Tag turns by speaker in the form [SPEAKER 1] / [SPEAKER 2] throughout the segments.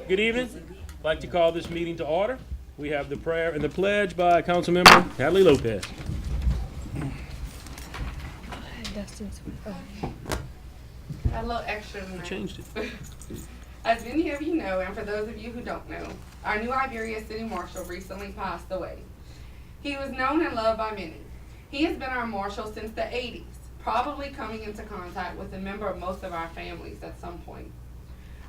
[SPEAKER 1] Good evening. I'd like to call this meeting to order. We have the prayer and the pledge by Councilmember Hadley Lopez.
[SPEAKER 2] A little extra than
[SPEAKER 1] I
[SPEAKER 2] that.
[SPEAKER 1] changed it.
[SPEAKER 2] As many of you know, and for those of you who don't know, our new Iberia City Marshal recently passed away. He was known and loved by many. He has been our marshal since the 80s, probably coming into contact with a member of most of our families at some point.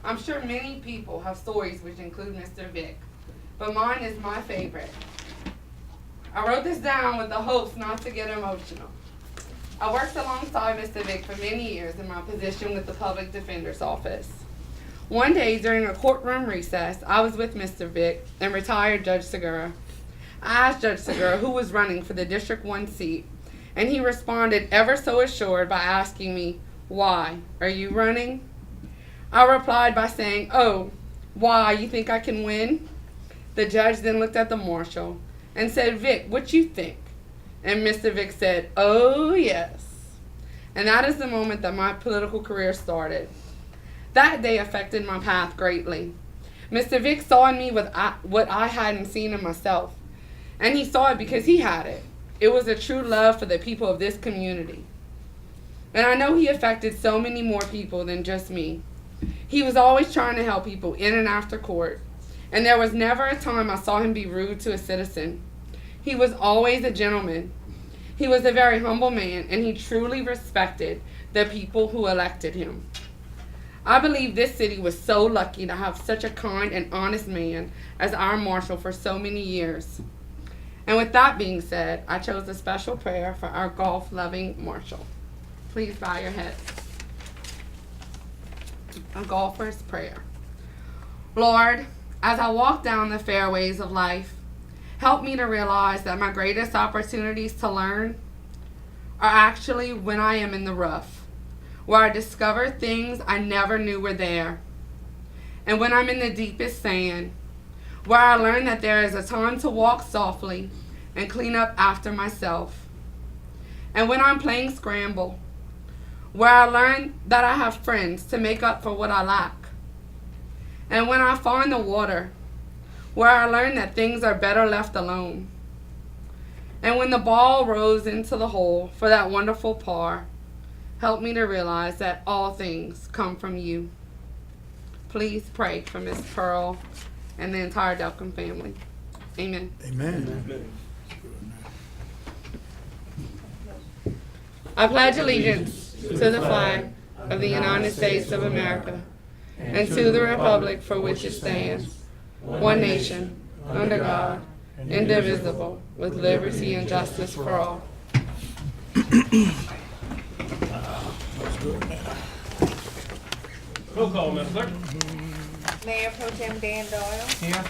[SPEAKER 2] I'm sure many people have stories which include Mr. Vick, but mine is my favorite. I wrote this down with the hopes not to get emotional. I worked alongside Mr. Vick for many years in my position with the Public Defender's Office. One day during a courtroom recess, I was with Mr. Vick and retired Judge Segura. I asked Judge Segura who was running for the District 1 seat, and he responded ever so assured by asking me, "Why? Are you running?" I replied by saying, "Oh, why? You think I can win?" The judge then looked at the marshal and said, "Vick, what you think?" And Mr. Vick said, "Oh, yes." And that is the moment that my political career started. That day affected my path greatly. Mr. Vick saw in me what I hadn't seen in myself. And he saw it because he had it. It was a true love for the people of this community. And I know he affected so many more people than just me. He was always trying to help people in and after court. And there was never a time I saw him be rude to a citizen. He was always a gentleman. He was a very humble man, and he truly respected the people who elected him. I believe this city was so lucky to have such a kind and honest man as our marshal for so many years. And with that being said, I chose a special prayer for our golf-loving marshal. Please bow your heads. A golfer's prayer. Lord, as I walk down the fairways of life, help me to realize that my greatest opportunities to learn are actually when I am in the rough, where I discover things I never knew were there. And when I'm in the deepest sand, where I learn that there is a time to walk softly and clean up after myself. And when I'm playing scramble, where I learn that I have friends to make up for what I lack. And when I fall in the water, where I learn that things are better left alone. And when the ball rolls into the hole for that wonderful par, help me to realize that all things come from you. Please pray for Miss Pearl and the entire Delcom family. Amen.
[SPEAKER 3] Amen.
[SPEAKER 2] I pledge allegiance to the flag of the United States of America and to the republic for which it stands, one nation, under God, indivisible, with liberty and justice for all.
[SPEAKER 1] Roll call, Madam Clerk.
[SPEAKER 4] Mayor Pro Tem Dan Doyle.
[SPEAKER 3] Here.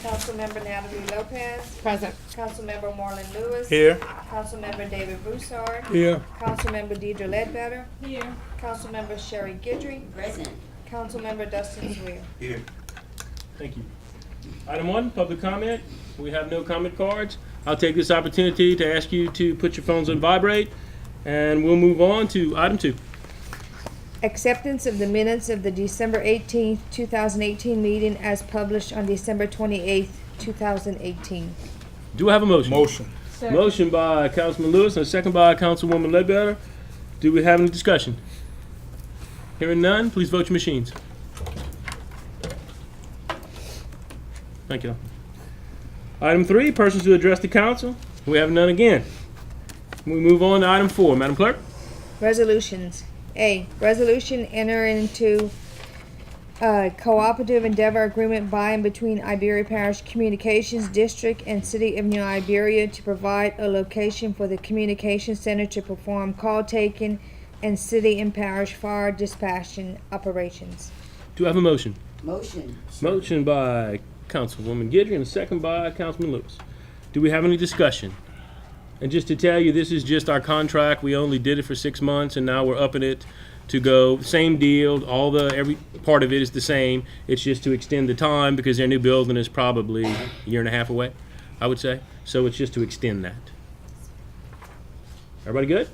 [SPEAKER 4] Councilmember Natalie Lopez.
[SPEAKER 2] Present.
[SPEAKER 4] Councilmember Marlon Lewis.
[SPEAKER 3] Here.
[SPEAKER 4] Councilmember David Broussard.
[SPEAKER 3] Here.
[SPEAKER 4] Councilmember Deidre Ledbetter.
[SPEAKER 5] Here.
[SPEAKER 4] Councilmember Sherry Guidry.
[SPEAKER 5] Present.
[SPEAKER 4] Councilmember Dustin Swear.
[SPEAKER 3] Here.
[SPEAKER 1] Thank you. Item 1, public comment. We have no comment cards. I'll take this opportunity to ask you to put your phones on vibrate, and we'll move on to item 2.
[SPEAKER 4] Acceptance of the minutes of the December 18th, 2018 meeting as published on December 28th, 2018.
[SPEAKER 1] Do I have a motion?
[SPEAKER 3] Motion.
[SPEAKER 1] Motion by Councilman Lewis and a second by Councilwoman Ledbetter. Do we have any discussion? Hearing none, please vote your machines. Thank you. Item 3, persons to address the council. We have none again. We move on to item 4. Madam Clerk?
[SPEAKER 4] Resolutions. A, resolution entering into a cooperative endeavor agreement by and between Iberia Parish Communications District and City of New Iberia to provide a location for the communications center to perform call taking and city and parish fire dispatching operations.
[SPEAKER 1] Do I have a motion?
[SPEAKER 5] Motion.
[SPEAKER 1] Motion by Councilwoman Guidry and a second by Councilman Lewis. Do we have any discussion? And just to tell you, this is just our contract. We only did it for 6 months, and now we're upping it to go same deal. Every part of it is the same. It's just to extend the time because their new building is probably a year and a half away, I would say. So it's just to extend that. Everybody good?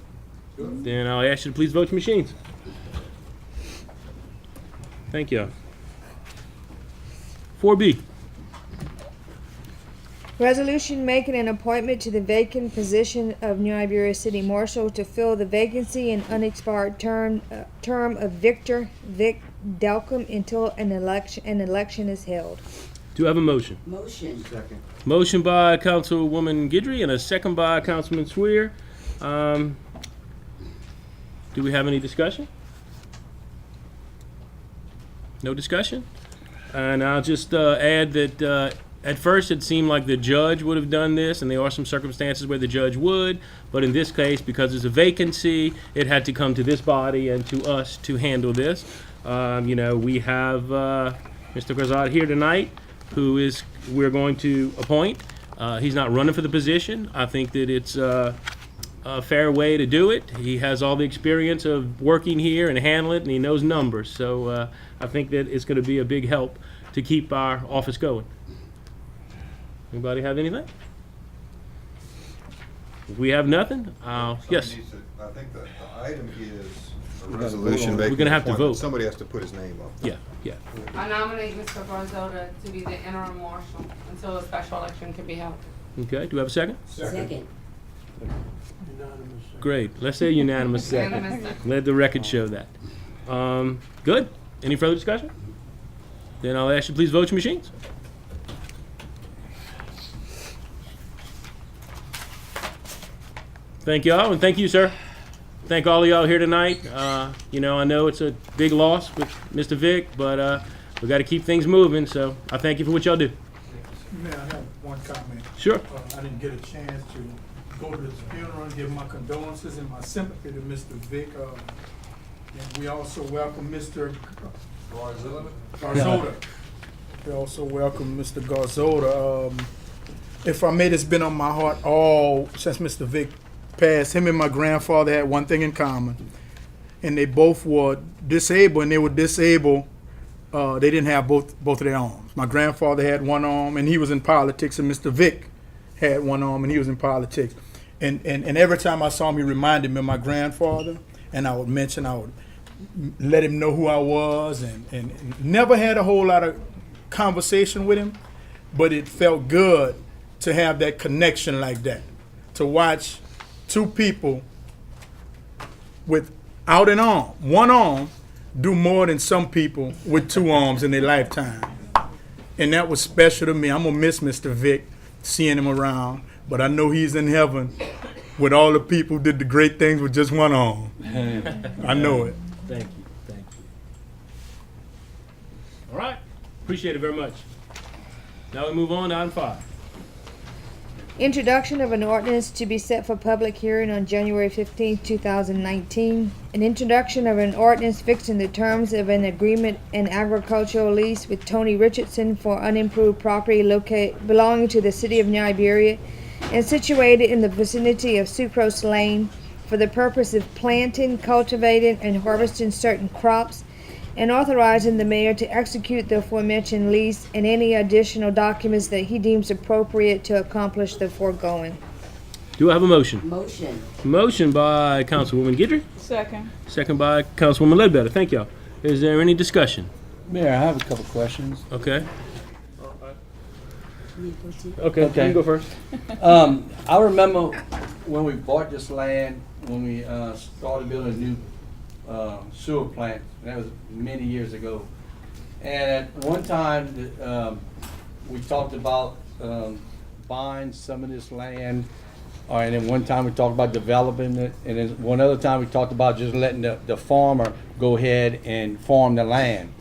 [SPEAKER 1] Then I'll ask you to please vote your machines. Thank you. 4B.
[SPEAKER 4] Resolution making an appointment to the vacant position of New Iberia City Marshal to fill the vacancy and unexpired term of Victor Vic Delcom until an election is held.
[SPEAKER 1] Do I have a motion?
[SPEAKER 3] Motion. Second.
[SPEAKER 1] Motion by Councilwoman Guidry and a second by Councilman Swear. Do we have any discussion? No discussion? And I'll just add that at first it seemed like the judge would have done this, and there are some circumstances where the judge would, but in this case, because it's a vacancy, it had to come to this body and to us to handle this. We have Mr. Garzad here tonight, we're going to appoint. He's not running for the position. I think that it's a fair way to do it. He has all the experience of working here and handling it, and he knows numbers. So I think that it's going to be a big help to keep our office going. Anybody have anything? If we have nothing, yes.
[SPEAKER 5] I think the item is a resolution.
[SPEAKER 1] We're gonna have to vote.
[SPEAKER 5] Somebody has to put his name up.
[SPEAKER 1] Yeah.
[SPEAKER 2] I nominate Mr. Garzota to be the interim marshal until a special election can be held.
[SPEAKER 1] Okay, do we have a second?
[SPEAKER 3] Second.
[SPEAKER 1] Great. Let's say unanimous second.
[SPEAKER 2] Unanimous second.
[SPEAKER 1] Let the record show that. Good. Any further discussion? Then I'll ask you please vote your machines. Thank y'all, and thank you, sir. Thank all of y'all here tonight. I know it's a big loss with Mr. Vic, but we got to keep things moving, so I thank you for what y'all do.
[SPEAKER 6] Mayor, I have one comment.
[SPEAKER 1] Sure.
[SPEAKER 6] I didn't get a chance to go to his funeral and give my condolences and my sympathy to Mr. Vic. And we also welcome Mr. Garzota. We also welcome Mr. Garzota. If I may, it's been on my heart all since Mr. Vic passed. Him and my grandfather had one thing in common, and they both were disabled, and they were disabled. They didn't have both of their arms. My grandfather had one arm, and he was in politics, and Mr. Vic had one arm, and he was in politics. And every time I saw him, he reminded me of my grandfather, and I would let him know who I was, and never had a whole lot of conversation with him, but it felt good to have that connection like that, to watch two people without an arm, one arm, do more than some people with two arms in their lifetime. And that was special to me. I'm going to miss Mr. Vic, seeing him around, but I know he's in heaven with all the people who did the great things with just one arm. I know it.
[SPEAKER 1] Thank you. All right. Appreciate it very much. Now we move on to item 5.
[SPEAKER 4] Introduction of an ordinance to be set for public hearing on January 15, 2019. An introduction of an ordinance fixing the terms of an agreement and agricultural lease with Tony Richardson for unimproved property belonging to the city of New Iberia and situated in the vicinity of Sucrose Lane for the purpose of planting, cultivating, and harvesting certain crops, and authorizing the mayor to execute the aforementioned lease and any additional documents that he deems appropriate to accomplish the foregoing.
[SPEAKER 1] Do I have a motion?
[SPEAKER 3] Motion.
[SPEAKER 1] Motion by Councilwoman Guidry.
[SPEAKER 7] Second.
[SPEAKER 1] Second by Councilwoman Ledbetter. Thank y'all. Is there any discussion?
[SPEAKER 8] Mayor, I have a couple questions.
[SPEAKER 1] Okay.
[SPEAKER 8] Okay.
[SPEAKER 1] You go first.
[SPEAKER 8] I remember when we bought this land, when we started building a new sewer plant, and that was many years ago. And at one time, we talked about buying some of this land, and then one time we talked about developing it, and then one other time we talked about just letting the farmer go ahead and farm the land.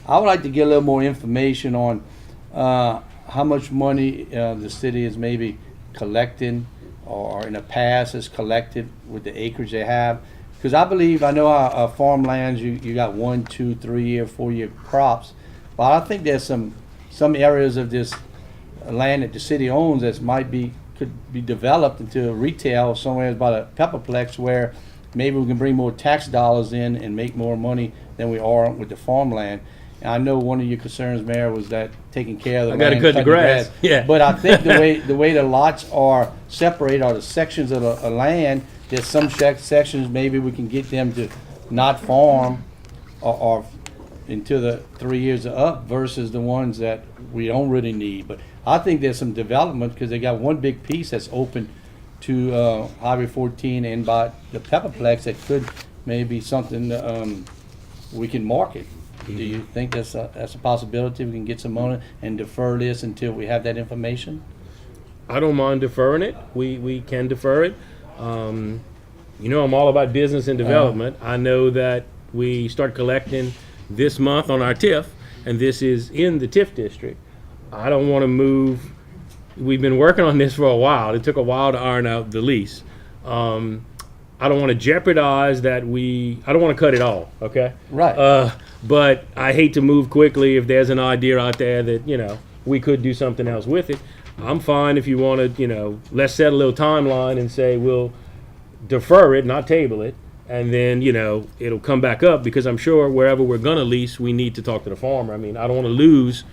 [SPEAKER 8] I would like to get a little more information on how much money the city is maybe collecting, or in the past has collected with the acreage they have. Because I know our farmlands, you got 1, 2, 3 year, 4 year crops, but I think there's some areas of this land that the city owns that could be developed into retail somewhere about a pepperplex where maybe we can bring more tax dollars in and make more money than we are with the farmland. And I know one of your concerns, Mayor, was that taking care of the land.
[SPEAKER 1] I gotta cut the grass. Yeah.
[SPEAKER 8] But I think the way the lots are separated, or the sections of the land, there's some sections maybe we can get them to not farm or until the 3 years are up versus the ones that we don't really need. But I think there's some development because they got one big piece that's open to Highway 14 and by the Pepperplex that could maybe something we can market. Do you think that's a possibility? We can get some money and defer this until we have that information?
[SPEAKER 1] I don't mind deferring it. We can defer it. You know, I'm all about business and development. I know that we start collecting this month on our TIF, and this is in the TIF district. I don't want to move. We've been working on this for a while. It took a while to iron out the lease. I don't want to jeopardize that I don't want to cut it all, okay?
[SPEAKER 8] Right.
[SPEAKER 1] But I hate to move quickly if there's an idea out there that, you know, we could do something else with it. I'm fine if you want to, you know, let's set a little timeline and say we'll defer it, not table it, and then, you know, it'll come back up because I'm sure wherever we're going to lease, we need to talk to the farmer. I mean, I don't want to lose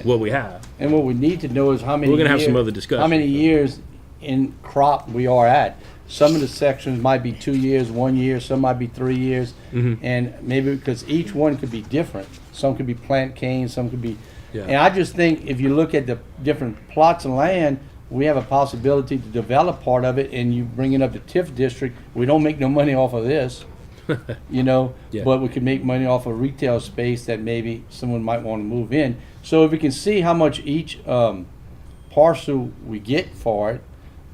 [SPEAKER 1] what we have.
[SPEAKER 8] And what we need to know is how many
[SPEAKER 1] We're gonna have some
[SPEAKER 8] years-
[SPEAKER 1] other discussion.
[SPEAKER 8] How many years in crop we are at. Some of the sections might be 2 years, 1 year, some might be 3 years.
[SPEAKER 1] Mm-hmm.
[SPEAKER 8] And maybe because each one could be different. Some could be plant cane, some could be,
[SPEAKER 1] Yeah.
[SPEAKER 8] and I just think if you look at the different plots of land, we have a possibility to develop part of it and you bring it up to TIF district, we don't make no money off of this. You know,
[SPEAKER 1] Yeah.
[SPEAKER 8] but we could make money off of retail space that maybe someone might want to move in. So if we can see how much each parcel we get for it,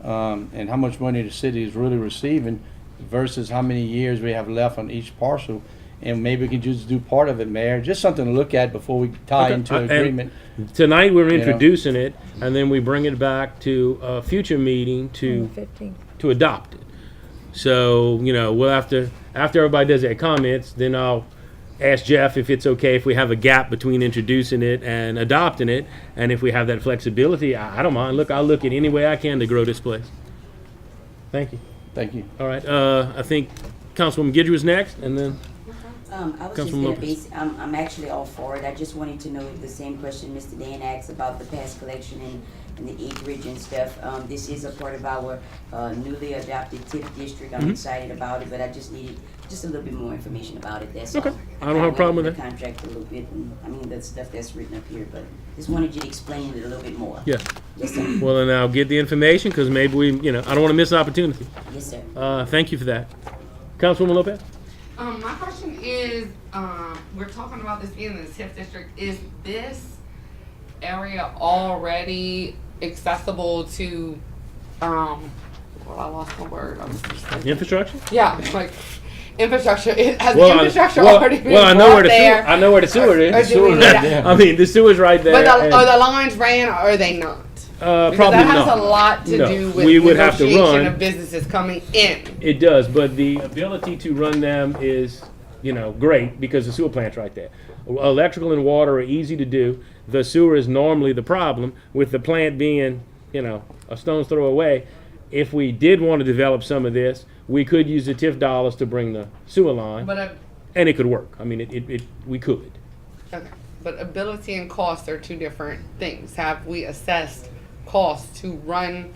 [SPEAKER 8] and how much money the city is really receiving versus how many years we have left on each parcel, and maybe we can just do part of it, Mayor, just something to look at before we tie
[SPEAKER 1] Okay.
[SPEAKER 8] into an
[SPEAKER 1] And
[SPEAKER 8] agreement.
[SPEAKER 1] Tonight, we're
[SPEAKER 8] know.
[SPEAKER 1] introducing it, and then we bring it back to a future meeting to
[SPEAKER 4] 15.
[SPEAKER 1] adopt it. So, you know, we'll have to, after everybody does their comments, then I'll ask Jeff if it's okay if we have a gap between introducing it and adopting it. And if we have that flexibility, I don't mind. Look, I'll look at any way I can to grow this place. Thank you.
[SPEAKER 8] Thank you.
[SPEAKER 1] All right, I think Councilwoman Guidry was next, and then,
[SPEAKER 3] I was just
[SPEAKER 1] Councilman
[SPEAKER 3] gonna
[SPEAKER 1] Lopez.
[SPEAKER 3] I'm actually all for it. I just wanted to know the same question Mr. Dan asked about the past collection and the acreage and stuff. This is a part of our newly adopted TIF district.
[SPEAKER 1] Mm-hmm.
[SPEAKER 3] I'm excited about it, but I just needed just a little bit more information about it, that's all.
[SPEAKER 1] Okay. I don't have a problem with
[SPEAKER 3] went over the contract a little bit, and, I mean, the stuff that's written up here, but just wanted you to explain it a little bit more.
[SPEAKER 1] yeah.
[SPEAKER 3] Yes, sir.
[SPEAKER 1] Well, then I'll get the information, because maybe we, you know, I don't want to miss an opportunity.
[SPEAKER 3] Yes, sir.
[SPEAKER 1] Thank you for that. Councilwoman Lopez?
[SPEAKER 2] My question is, we're talking about this being in the TIF district. Is this area already accessible to, well, I lost my word.
[SPEAKER 1] Infrastructure?
[SPEAKER 2] Yeah, like infrastructure. Has
[SPEAKER 1] Well,
[SPEAKER 2] the infrastructure
[SPEAKER 1] well,
[SPEAKER 2] already been
[SPEAKER 1] well, I know
[SPEAKER 2] brought
[SPEAKER 1] where the
[SPEAKER 2] there?
[SPEAKER 1] sewer, I know where the sewer is.
[SPEAKER 2] Or do we need that?
[SPEAKER 1] I mean, the sewer's right there.
[SPEAKER 2] But
[SPEAKER 1] and,
[SPEAKER 2] are the lines ran or are they not? Because
[SPEAKER 1] probably
[SPEAKER 2] that has
[SPEAKER 1] not.
[SPEAKER 2] a lot to
[SPEAKER 1] No.
[SPEAKER 2] do with
[SPEAKER 1] We would have to
[SPEAKER 2] negotiation
[SPEAKER 1] run.
[SPEAKER 2] of businesses coming in.
[SPEAKER 1] It does, but the ability to run them is, you know, great because the sewer plant's right there. Electrical and water are easy to do. The sewer is normally the problem, with the plant being, you know, a stone's throw away. If we did want to develop some of this, we could use the TIF dollars to bring the sewer line,
[SPEAKER 2] But
[SPEAKER 1] and it could work. I mean, we could.
[SPEAKER 2] okay, but ability and cost are two different things. Have we assessed costs to run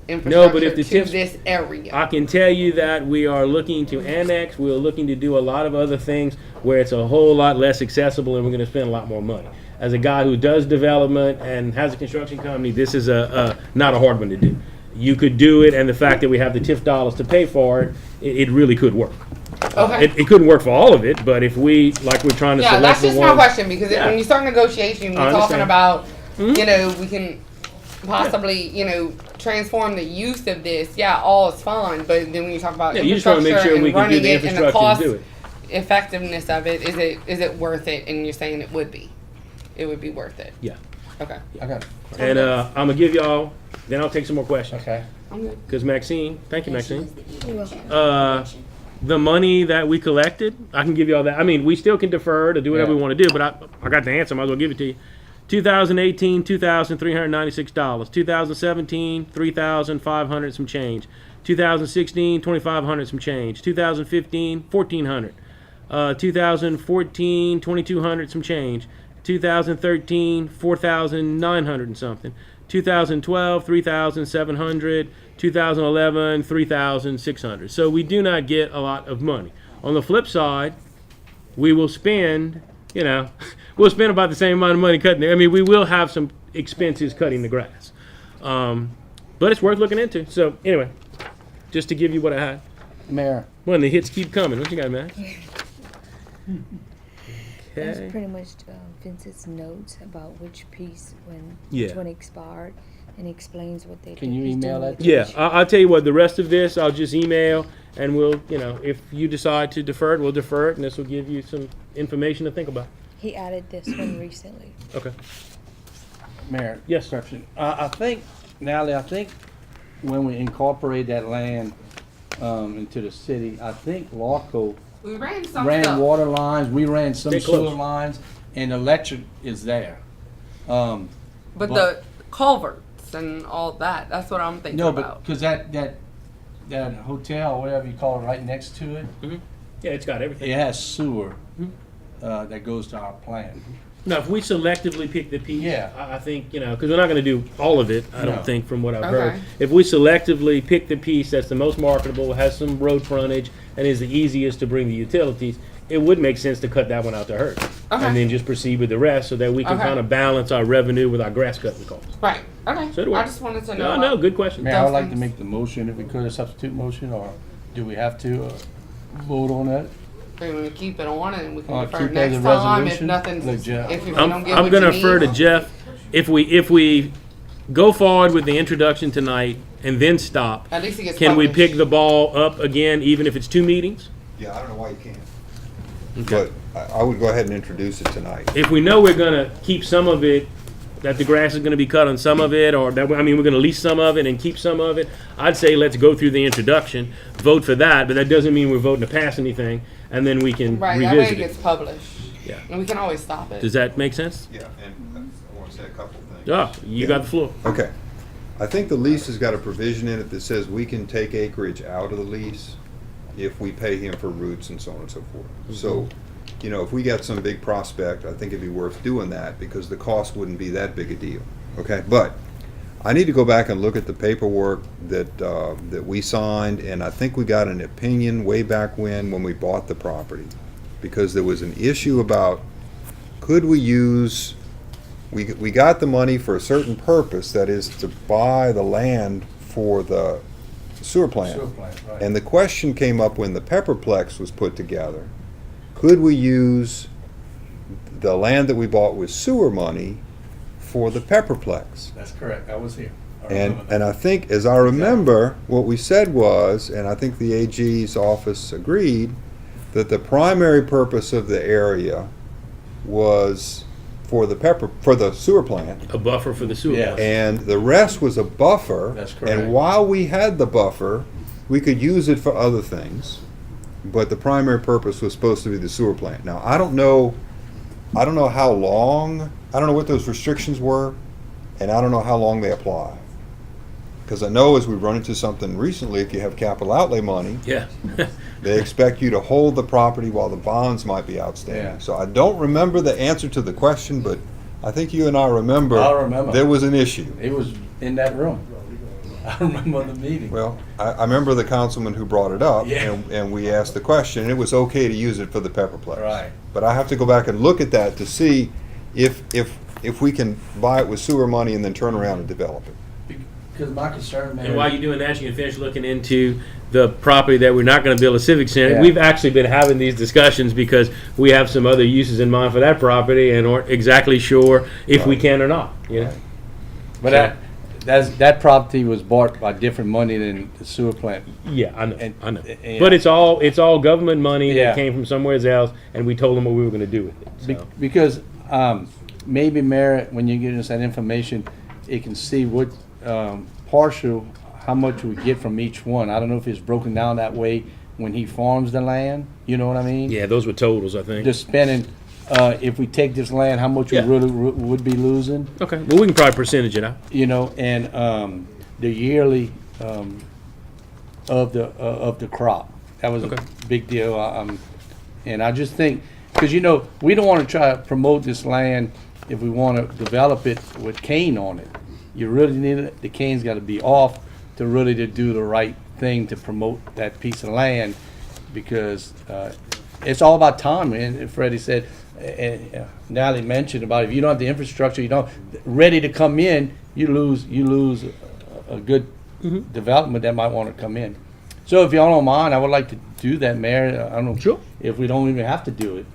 [SPEAKER 2] infrastructure
[SPEAKER 1] but if the
[SPEAKER 2] to
[SPEAKER 1] TIFs
[SPEAKER 2] this area?
[SPEAKER 1] I can tell you that we are looking to annex, we're looking to do a lot of other things where it's a whole lot less accessible and we're gonna spend a lot more money. As a guy who does development and has a construction company, this is not a hard one to do. You could do it, and the fact that we have the TIF dollars to pay for it, it really could work.
[SPEAKER 2] Okay.
[SPEAKER 1] It couldn't work for all of it, but if we, like we're trying to
[SPEAKER 2] Yeah,
[SPEAKER 1] select
[SPEAKER 2] that's
[SPEAKER 1] the
[SPEAKER 2] just
[SPEAKER 1] ones.
[SPEAKER 2] my question, because
[SPEAKER 1] Yeah.
[SPEAKER 2] when you start negotiating,
[SPEAKER 1] I
[SPEAKER 2] we're talking
[SPEAKER 1] understand.
[SPEAKER 2] about,
[SPEAKER 1] Mhm.
[SPEAKER 2] you know, we can possibly, you know, transform the use of this. Yeah, all is fine, but then when you talk about
[SPEAKER 1] Yeah, you just wanna make
[SPEAKER 2] infrastructure
[SPEAKER 1] sure
[SPEAKER 2] and
[SPEAKER 1] we can do
[SPEAKER 2] running
[SPEAKER 1] the
[SPEAKER 2] it and the
[SPEAKER 1] infrastructure
[SPEAKER 2] cost
[SPEAKER 1] to do it.
[SPEAKER 2] effectiveness of it, is it worth it? And you're saying it would be. It would be worth it.
[SPEAKER 1] Yeah,
[SPEAKER 2] Okay.
[SPEAKER 8] I got it.
[SPEAKER 1] and I'm gonna give y'all, then I'll take some more questions.
[SPEAKER 8] Okay.
[SPEAKER 2] I'm good.
[SPEAKER 1] Because Maxine, thank you, Maxine.
[SPEAKER 3] You're
[SPEAKER 1] welcome. The money that we collected, I can give you all that. I mean, we still can defer to do whatever we
[SPEAKER 8] Yeah.
[SPEAKER 1] want to do, but I got the answer. I might as well give it to you. 2018, $2,396. 2017, $3,500 some change. 2016, $2,500 some change. 2015, $1,400. 2014, $2,200 some change. 2013, $4,900 and something. 2012, $3,700. 2011, $3,600. So we do not get a lot of money. On the flip side, we will spend you know, we'll spend about the same amount of money cutting it. I mean, we will have some expenses cutting the grass. But it's worth looking into. So anyway, just to give you what I had.
[SPEAKER 8] Mayor,
[SPEAKER 1] Well, the hits keep coming. What you got, Max?
[SPEAKER 4] That's
[SPEAKER 1] Okay.
[SPEAKER 4] pretty much Vincent's notes about which piece when
[SPEAKER 1] Yeah.
[SPEAKER 4] which one expired, and he explains what they
[SPEAKER 8] Can
[SPEAKER 4] do.
[SPEAKER 8] you
[SPEAKER 4] He's
[SPEAKER 8] email
[SPEAKER 4] doing
[SPEAKER 8] that
[SPEAKER 4] with
[SPEAKER 1] Yeah,
[SPEAKER 4] each.
[SPEAKER 1] I'll tell you what. The rest of this, I'll just email, and we'll, you know, if you decide to defer it, we'll defer it, and this will give you some information to think about.
[SPEAKER 4] He added this one recently.
[SPEAKER 1] Okay.
[SPEAKER 8] Mayor.
[SPEAKER 1] Yes, sir.
[SPEAKER 8] Question. I think, Natalie, I think when we incorporate that land into the city, I think Larco
[SPEAKER 2] We ran some
[SPEAKER 8] ran
[SPEAKER 2] stuff.
[SPEAKER 8] water lines, we ran some
[SPEAKER 1] Stay close.
[SPEAKER 8] sewer lines, and electric is there.
[SPEAKER 2] But the culverts and all that, that's what I'm thinking
[SPEAKER 8] No,
[SPEAKER 2] about.
[SPEAKER 8] but, cause that hotel, whatever you call it, right next to it,
[SPEAKER 1] Yeah, it's got everything.
[SPEAKER 8] it has sewer, that goes to our plant.
[SPEAKER 1] Now, if we selectively pick the piece,
[SPEAKER 8] Yeah.
[SPEAKER 1] I think, you know, because we're not going to do all of it, I
[SPEAKER 8] No.
[SPEAKER 1] don't think, from what I've
[SPEAKER 2] Okay.
[SPEAKER 1] heard. If we selectively pick the piece that's the most marketable, has some road frontage, and is the easiest to bring the utilities, it would make sense to cut that one out to her.
[SPEAKER 2] Okay.
[SPEAKER 1] And then just proceed with the rest so that we can
[SPEAKER 2] Okay.
[SPEAKER 1] kind of balance our revenue with our grass cutting costs.
[SPEAKER 2] Right, okay.
[SPEAKER 1] So it'll
[SPEAKER 2] I
[SPEAKER 1] work.
[SPEAKER 2] just wanted to know.
[SPEAKER 1] No, no, good question.
[SPEAKER 8] Mayor, I would like to
[SPEAKER 2] things.
[SPEAKER 8] make the motion if we could, a substitute motion, or do we have to vote on that?
[SPEAKER 2] We're gonna keep it on and we can
[SPEAKER 8] Or
[SPEAKER 2] defer
[SPEAKER 8] keep it as
[SPEAKER 2] next
[SPEAKER 8] a
[SPEAKER 2] time if
[SPEAKER 8] resolution?
[SPEAKER 2] nothing's,
[SPEAKER 8] Like Jeff.
[SPEAKER 2] if you
[SPEAKER 1] I'm,
[SPEAKER 2] don't get
[SPEAKER 1] I'm
[SPEAKER 2] what
[SPEAKER 1] going to
[SPEAKER 2] you
[SPEAKER 1] refer to
[SPEAKER 2] need.
[SPEAKER 1] Jeff. If we go forward with the introduction tonight and then stop,
[SPEAKER 2] At least it gets
[SPEAKER 1] can we
[SPEAKER 2] published.
[SPEAKER 1] pick the ball up again, even if it's 2 meetings?
[SPEAKER 5] Yeah, I don't know why you can't.
[SPEAKER 1] Okay.
[SPEAKER 5] But I would go ahead and introduce it tonight.
[SPEAKER 1] If we know we're gonna keep some of it, that the grass is gonna be cut on some of it, or that, I mean, we're gonna lease some of it and keep some of it, I'd say let's go through the introduction, vote for that, but that doesn't mean we're voting to pass anything, and then we can
[SPEAKER 2] Right, that way it
[SPEAKER 1] revisit
[SPEAKER 2] gets
[SPEAKER 1] it.
[SPEAKER 2] published.
[SPEAKER 1] Yeah.
[SPEAKER 2] And we can always stop it.
[SPEAKER 1] Does that make sense?
[SPEAKER 5] Yeah, and I want to say a couple things.
[SPEAKER 1] Ah, you got the floor.
[SPEAKER 5] Okay. I think the lease has got a provision in it that says we can take acreage out of the lease if we pay him for roots and so on and so forth. So, you know, if we got some big prospect, I think it'd be worth doing that because the cost wouldn't be that big a deal. Okay, but I need to go back and look at the paperwork that we signed, and I think we got an opinion way back when we bought the property, because there was an issue about could we use. We got the money for a certain purpose, that is to buy the land for the sewer plant.
[SPEAKER 8] Sewer plant, right.
[SPEAKER 5] And the question came up when the Pepperplex was put together. Could we use the land that we bought with sewer money for the Pepperplex?
[SPEAKER 8] That's correct, I was here. I
[SPEAKER 5] And,
[SPEAKER 8] remember that.
[SPEAKER 5] and I think, as I remember, what we said was, and I think the AG's office agreed, that the primary purpose of the area was for the sewer plant,
[SPEAKER 1] A buffer for the sewer.
[SPEAKER 8] Yeah.
[SPEAKER 1] plant.
[SPEAKER 5] and the rest was a buffer.
[SPEAKER 8] That's correct.
[SPEAKER 5] And while we had the buffer, we could use it for other things, but the primary purpose was supposed to be the sewer plant. Now, I don't know how long, I don't know what those restrictions were, and I don't know how long they apply. Because I know as we run into something recently, if you have capital outlay money,
[SPEAKER 1] Yeah.
[SPEAKER 5] they expect you to hold the property while the bonds might be outstanding.
[SPEAKER 8] Yeah.
[SPEAKER 5] So I don't remember the answer to the question, but I think you and I remember.
[SPEAKER 8] I remember.
[SPEAKER 5] There was an issue.
[SPEAKER 8] It was in that room. I remember the meeting.
[SPEAKER 5] Well, I remember the councilman who brought it up,
[SPEAKER 8] Yeah.
[SPEAKER 5] and we asked the question, and it was okay to use it for the Pepperplex.
[SPEAKER 8] Right.
[SPEAKER 5] But I have to go back and look at that to see if we can buy it with sewer money and then turn around and develop it.
[SPEAKER 8] Because my concern, man.
[SPEAKER 1] And while you're doing that, you can finish looking into the property that we're not going to build a civic center.
[SPEAKER 8] Yeah.
[SPEAKER 1] We've actually been having these discussions because we have some other uses in mind for that property and aren't exactly sure if we
[SPEAKER 5] Right.
[SPEAKER 1] can or not. You know?
[SPEAKER 8] But that property was bought by different money than the sewer plant.
[SPEAKER 1] Yeah, I know.
[SPEAKER 8] And-
[SPEAKER 1] I know.
[SPEAKER 8] and-
[SPEAKER 1] But it's all government money
[SPEAKER 8] Yeah.
[SPEAKER 1] that came from somewhere else, and we told them what we were going to do with it.
[SPEAKER 8] Be-
[SPEAKER 1] So.
[SPEAKER 8] Because maybe, Mayor, when you give us that information, it can see what partial, how much we get from each one. I don't know if it's broken down that way when he farms the land, you know what I mean?
[SPEAKER 1] Yeah, those were totals, I think.
[SPEAKER 8] Just spending, if we take this land, how much we
[SPEAKER 1] Yeah.
[SPEAKER 8] really would be losing,
[SPEAKER 1] Okay, well, we can probably percentage it out.
[SPEAKER 8] you know, and the yearly of the crop. That was
[SPEAKER 1] Okay.
[SPEAKER 8] a big deal. And I just think, because you know, we don't want to try to promote this land if we want to develop it with cane on it. You really need it. The cane's got to be off to really to do the right thing to promote that piece of land, because it's all about time. And Freddie said, and Natalie mentioned about if you don't have the infrastructure, you don't ready to come in, you lose a good development that might want to come in. So if y'all don't mind, I would like to do that, Mayor. I don't know
[SPEAKER 1] Sure.
[SPEAKER 8] if we don't even have to do it.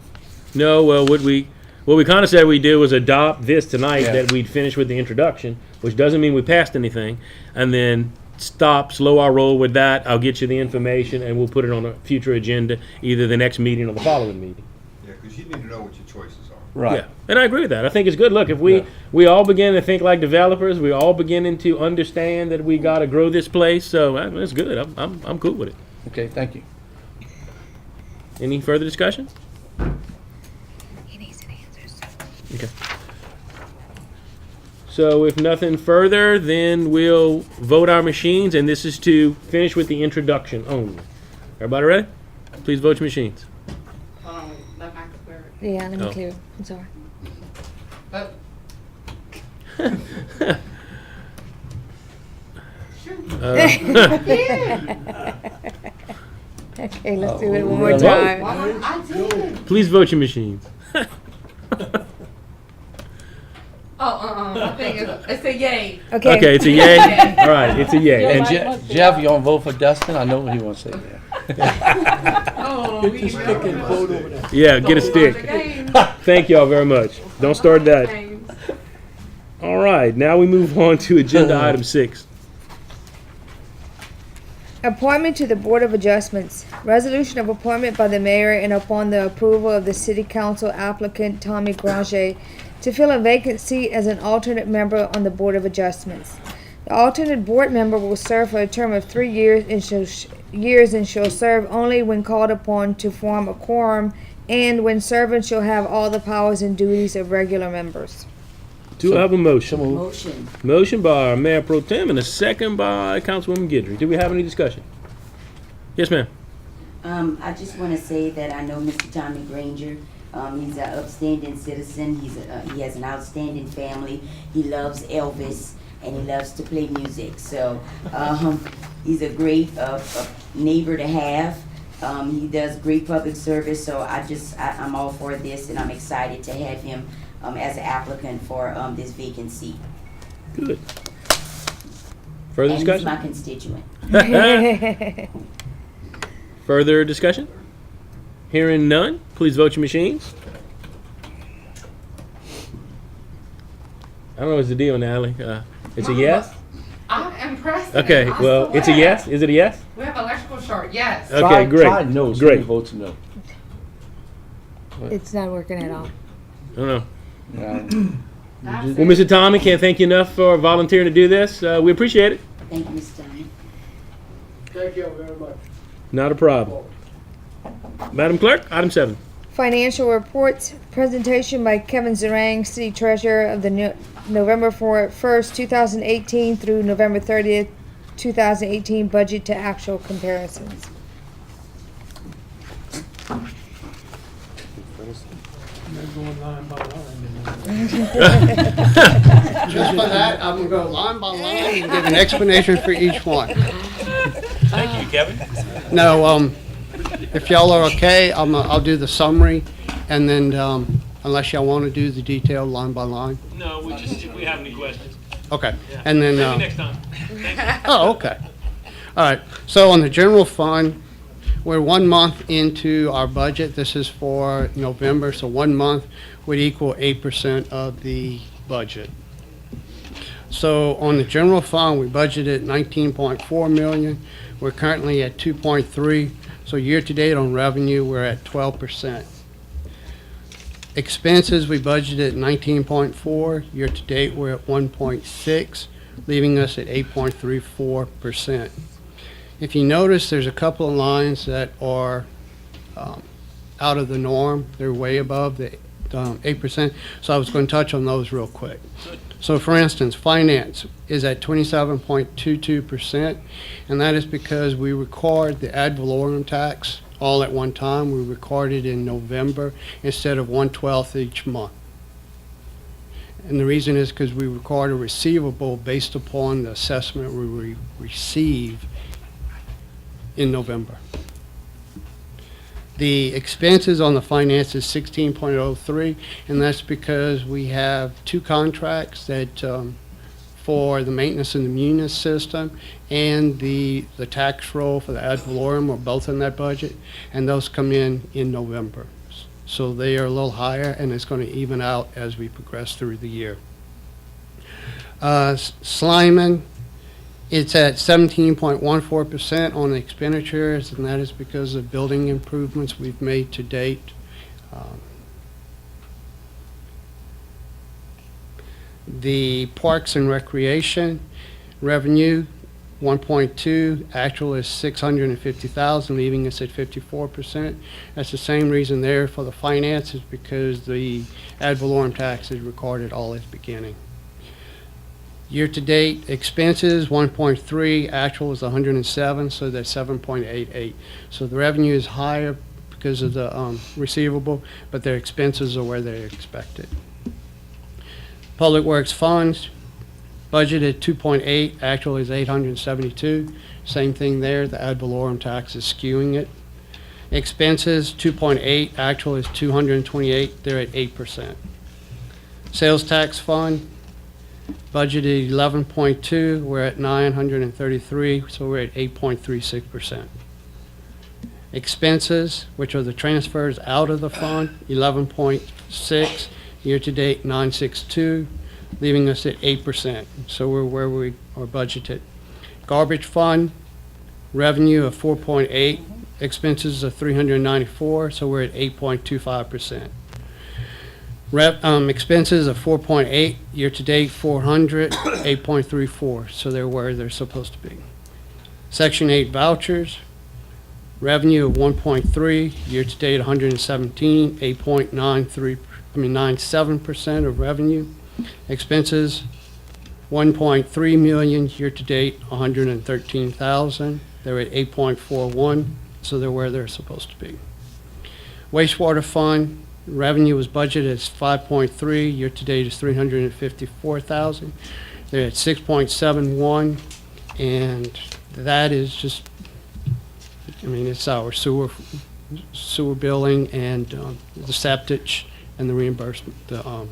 [SPEAKER 1] No, well, what we kind of said we did was adopt this tonight,
[SPEAKER 8] Yeah.
[SPEAKER 1] that we'd finish with the introduction, which doesn't mean we passed anything, and then slow our roll with that. I'll get you the information, and we'll put it on a future agenda, either the next meeting or the following meeting.
[SPEAKER 5] Yeah, because you need to know what your choices are.
[SPEAKER 8] Right.
[SPEAKER 1] Yeah, and I agree with that. I think it's good. Look, if we
[SPEAKER 8] Yeah.
[SPEAKER 1] we all begin to think like developers, we all beginning to understand that we got to grow this place. So that's good. I'm cool with it.
[SPEAKER 8] Okay, thank you.
[SPEAKER 1] Any further discussion?
[SPEAKER 4] He needs an answers.
[SPEAKER 1] Okay. So if nothing further, then we'll vote our machines, and this is to finish with the introduction only. Everybody ready? Please vote your machines.
[SPEAKER 2] Hold on, let Michael clear it.
[SPEAKER 4] Yeah, let me
[SPEAKER 1] Oh.
[SPEAKER 4] clear. I'm sorry.
[SPEAKER 2] Oh,
[SPEAKER 4] Okay, let's do it one more
[SPEAKER 8] really?
[SPEAKER 4] time.
[SPEAKER 2] well, I did.
[SPEAKER 1] Please vote your machines.
[SPEAKER 2] I think it's a yay.
[SPEAKER 4] Okay.
[SPEAKER 1] Okay, it's a yay. All right, it's a yay.
[SPEAKER 8] And Jeff, you gonna vote for Dustin? I know what he wants to say there.
[SPEAKER 2] Oh, we
[SPEAKER 1] Yeah, get a stick. Thank y'all very much. Don't start that. All right, now we move on to agenda item 6.
[SPEAKER 4] Appointment to the Board of Adjustments. Resolution of appointment by the mayor and upon the approval of the city council applicant Tommy Granger to fill a vacant seat as an alternate member on the Board of Adjustments. The alternate board member will serve for a term of 3 years and shall serve only when called upon to form a quorum, and when serving shall have all the powers and duties of regular members.
[SPEAKER 1] Do I have a motion?
[SPEAKER 3] Motion.
[SPEAKER 1] Motion by our Mayor Pro Tem and a second by Councilwoman Guidry. Do we have any discussion? Yes, ma'am.
[SPEAKER 3] I just want to say that I know Mr. Tommy Granger. He's an upstanding citizen. He has an outstanding family. He loves Elvis and he loves to play music. So he's a great neighbor to have. He does great public service. So I'm all for this, and I'm excited to have him as an applicant for this vacant seat.
[SPEAKER 1] Good. Further
[SPEAKER 3] And he's
[SPEAKER 1] discussion?
[SPEAKER 3] my constituent.
[SPEAKER 1] Further discussion? Hearing none, please vote your machines. I don't know what's the deal, Natalie. It's a yes?
[SPEAKER 2] I'm impressed.
[SPEAKER 1] Okay, well, it's a yes. Is it a yes?
[SPEAKER 2] We have electrical short, yes.
[SPEAKER 1] Okay, great.
[SPEAKER 8] Try no, so
[SPEAKER 1] Great.
[SPEAKER 8] he votes no.
[SPEAKER 4] It's not working at all.
[SPEAKER 1] I don't know.
[SPEAKER 2] That's
[SPEAKER 1] Well, Mr. Tommy, can't thank you enough for volunteering to do this. We appreciate it.
[SPEAKER 3] Thank you, Mr. Tommy.
[SPEAKER 7] Thank you very much.
[SPEAKER 1] Not a problem. Madam Clerk, item 7.
[SPEAKER 4] Financial reports, presentation by Kevin Zarang, City Treasurer of the November 1st, 2018 through November 30th, 2018 budget to actual comparisons.
[SPEAKER 7] Going line by line. Just for that, I'm gonna go line by line and give an explanation for each one.
[SPEAKER 1] Thank you, Kevin.
[SPEAKER 7] No, if y'all are okay, I'll do the summary, and then, unless y'all wanna do the detail line by line.
[SPEAKER 1] No, if we have any questions.
[SPEAKER 7] Okay, and then,
[SPEAKER 1] time.
[SPEAKER 7] oh, okay. All right, so on the general fund, we're 1 month into our budget. This is for November, so 1 month would equal 8% of the budget. So on the general fund, we budgeted 19.4 million. We're currently at 2.3. So year-to-date on revenue, we're at 12%. Expenses, we budgeted 19.4. Year-to-date, we're at 1.6, leaving us at 8.34%. If you notice, there's a couple of lines that are out of the norm. They're way above the 8%. So I was going to touch on those real quick. So for instance, finance is at 27.22%, and that is because we record the ad valorem tax all at one time. We record it in November instead of 1/12 each month. And the reason is because we record a receivable based upon the assessment we receive in November. The expenses on the finance is 16.03, and that's because we have two contracts that, for the maintenance of the munis system and the tax roll for the ad valorem are both in that budget, and those come in November. So they are a little higher, and it's going to even out as we progress through the year. Slyman, it's at 17.14% on the expenditures, and that is because of building improvements we've made to date. The Parks and Recreation revenue, 1.2, actual is 650,000, leaving us at 54%. That's the same reason there for the finances, because the ad valorem tax is recorded all at the beginning. Year-to-date expenses, 1.3, actual is 107, so that's 7.88. So the revenue is higher because of the receivable, but their expenses are where they're expected. Public Works funds, budgeted 2.8, actual is 872. Same thing there, the ad valorem tax is skewing it. Expenses, 2.8, actual is 228, they're at 8%. Sales tax fund, budgeted 11.2, we're at 933, so we're at 8.36%. Expenses, which are the transfers out of the fund, 11.6, year-to-date 962, leaving us at 8%, so we're where we are budgeted. Garbage fund, revenue of 4.8, expenses of 394, so we're at 8.25%. Expenses of 4.8, year-to-date 400, 8.34, so they're where they're supposed to be. Section 8 vouchers, revenue of 1.3, year-to-date 117, 97% of revenue. Expenses, 1.3 million, year-to-date 113,000. They're at 8.41, so they're where they're supposed to be. Wastewater fund, revenue was budgeted as 5.3, year-to-date is 354,000. They're at 6.71, and that is just, I mean, it's our sewer billing and the septic and the reimbursement, the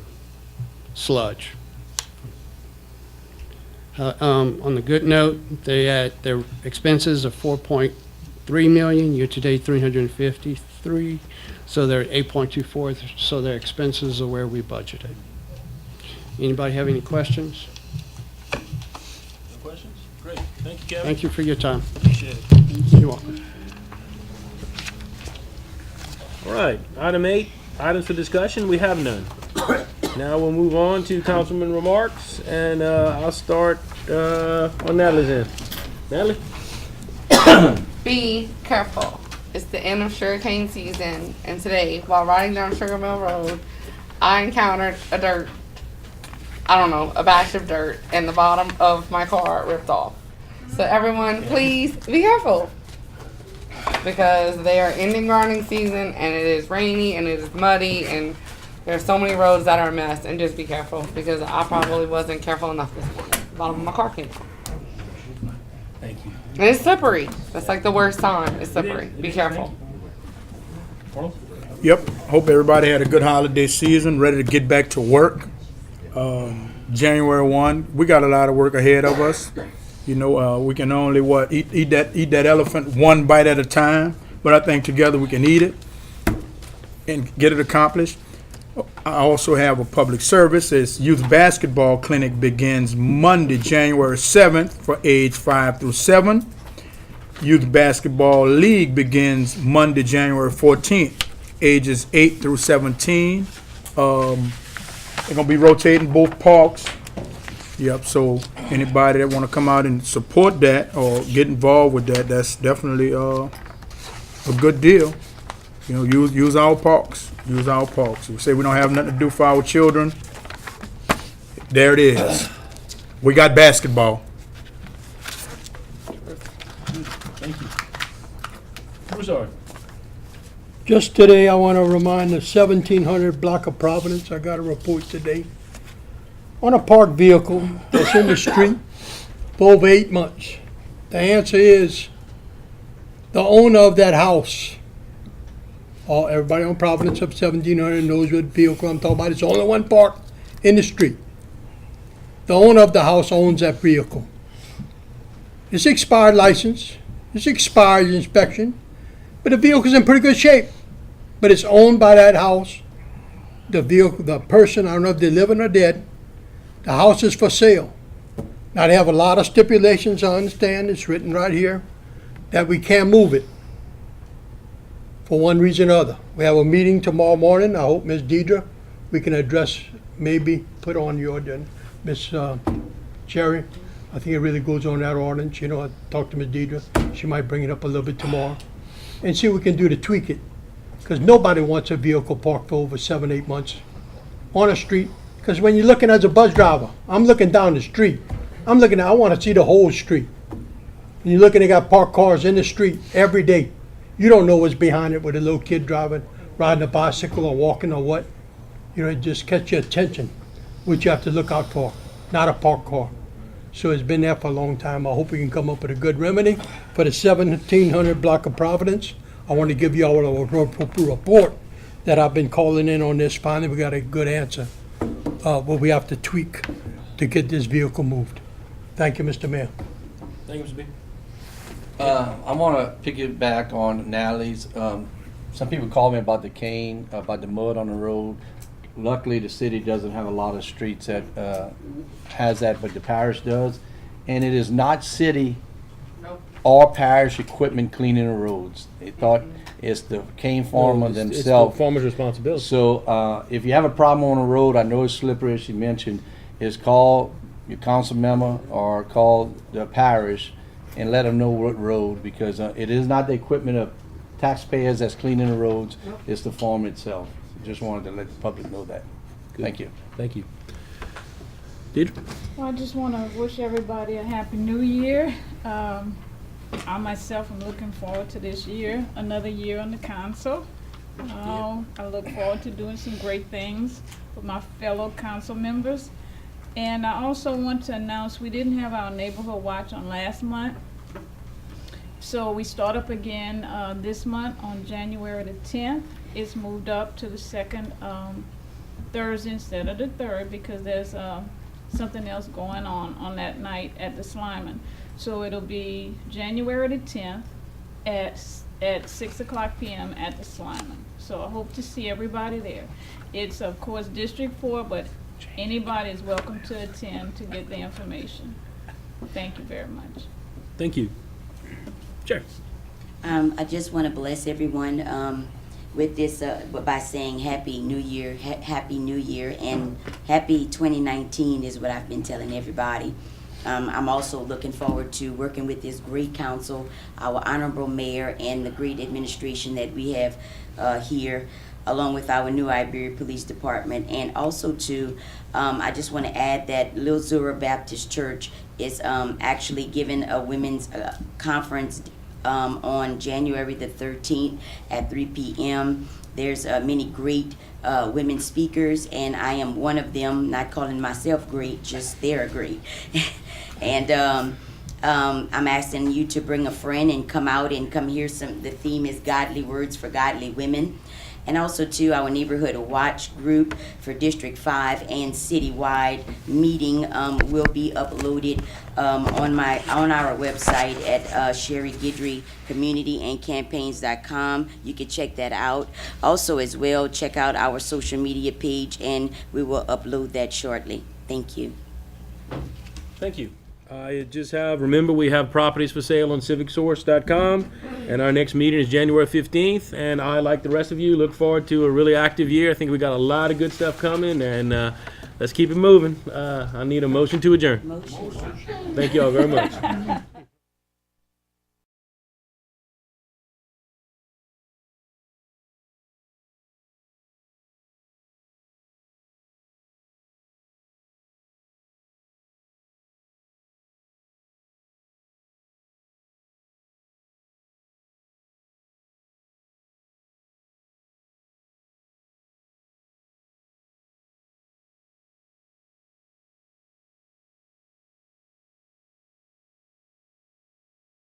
[SPEAKER 7] sludge. On the good note, they had their expenses of 4.3 million, year-to-date 353, so they're at 8.24, so their expenses are where we budgeted. Anybody have any questions?
[SPEAKER 1] No questions? Great. Thank you, Kevin.
[SPEAKER 7] Thank you for your time.
[SPEAKER 1] Appreciate it.
[SPEAKER 7] You're welcome.
[SPEAKER 1] All right, item 8, items for discussion. We have none. Now we'll move on to councilman remarks, and I'll start on Natalie's end. Natalie?
[SPEAKER 2] Be careful. It's the end of sugarcane season, and today, while riding down Sugar Mill Road, I encountered a batch of dirt, and the bottom of my car ripped off. So everyone, please be careful, because they are ending gardening season, and it is rainy, and it is muddy, and there's so many roads that are a mess, and just be careful, because I probably wasn't careful enough this morning. The bottom of my car came off.
[SPEAKER 1] Thank you.
[SPEAKER 2] And it's slippery. That's like the worst time. It's slippery. Be careful.
[SPEAKER 6] Yep. Hope everybody had a good holiday season, ready to get back to work. January 1, we got a lot of work ahead of us. You know, we can only eat that elephant one bite at a time, but I think together we can eat it and get it accomplished. I also have a public service. It's youth basketball clinic begins Monday, January 7th for age 5 through 7. Youth basketball league begins Monday, January 14th, ages 8 through 17. They're gonna be rotating both parks. Yep. So anybody that want to come out and support that or get involved with that, that's definitely a good deal. You know, use our parks. Use our parks. We say we don't have nothing to do for our children. There it is. We got basketball.
[SPEAKER 1] Thank you. Broussard.
[SPEAKER 9] Just today, I want to remind the 1700 block of Providence, I got a report today, on a parked vehicle that's in the street for over 8 months. The answer is the owner of that house Everybody on Providence up 1700 knows what vehicle I'm talking about. It's only one parked in the street. The owner of the house owns that vehicle. It's expired license, it's expired inspection, but the vehicle's in pretty good shape. But it's owned by that house. The vehicle, the person, I don't know if they're living or dead, the house is for sale. Now, they have a lot of stipulations, I understand, it's written right here, that we can't move it for one reason or other. We have a meeting tomorrow morning. I hope Ms. Deidre, we can address, maybe put on your agenda. Ms. Cherry, I think it really goes on that ordinance. You know, I talked to Ms. Deidre. She might bring it up a little bit tomorrow and see what we can do to tweak it. Because nobody wants a vehicle parked for over 7, 8 months on a street. Because when you're looking as a bus driver, I'm looking down the street. I want to see the whole street. And you're looking, they got parked cars in the street every day. You don't know what's behind it with a little kid driving, riding a bicycle or walking or what. You know, it just catch your attention, which you have to look out for, not a parked car. So it's been there for a long time. I hope we can come up with a good remedy for the 1700 block of Providence. I want to give you all a report that I've been calling in on this. Finally, we got a good answer. What we have to tweak to get this vehicle moved. Thank you, Mr. Mayor.
[SPEAKER 1] Thank you, Mr. B.
[SPEAKER 8] I want to piggyback on Natalie's. Some people call me about the cane, about the mud on the road. Luckily, the city doesn't have a lot of streets that has that, but the parish does. And it is not city or parish equipment cleaning the roads. They thought it's the cane farmer themselves.
[SPEAKER 1] It's the farmer's responsibility.
[SPEAKER 8] So if you have a problem on the road, I know it's slippery, as she mentioned, is call your council member or call the parish and let them know what road, because it is not the equipment of taxpayers that's cleaning the roads, it's the farm itself. Just wanted to let the public know that. Thank you.
[SPEAKER 1] Thank you. Deidre?
[SPEAKER 10] Well, I just want to wish everybody a happy new year. I myself am looking forward to this year, another year on the council. I look forward to doing some great things with my fellow council members. And I also want to announce we didn't have our neighborhood watch on last month. So we start up again this month on January the 10th. It's moved up to the second Thursday instead of the third because there's something else going on that night at the Slyman. So it'll be January the 10th at 6 o'clock p.m. at the Slyman. So I hope to see everybody there. It's of course District 4, but anybody is welcome to attend to get the information. Thank you very much.
[SPEAKER 1] Thank you. Sure.
[SPEAKER 3] I just want to bless everyone with this by saying Happy New Year, Happy New Year, and Happy 2019 is what I've been telling everybody. I'm also looking forward to working with this great council, our honorable mayor, and the great administration that we have here, along with our new Iberia Police Department. And also to, I just want to add that Little Zura Baptist Church is actually giving a women's conference on January the 13th at 3 p.m. There's many great women speakers, and I am one of them, not calling myself great, just they're great. And I'm asking you to bring a friend and come out and come hear some. The theme is Godly Words for Godly Women. And also to our neighborhood watch group for District 5 and citywide meeting will be uploaded on our website at Sherry Guidry Community and Campaigns.com. You can check that out. Also as well, check out our social media page and we will upload that shortly. Thank you.
[SPEAKER 1] Thank you. Remember we have properties for sale on civicsource.com, and our next meeting is January 15th, and I, like the rest of you, look forward to a really active year. I think we got a lot of good stuff coming, and let's keep it moving. I need a motion to adjourn.
[SPEAKER 3] Motion.
[SPEAKER 1] Thank you all very much.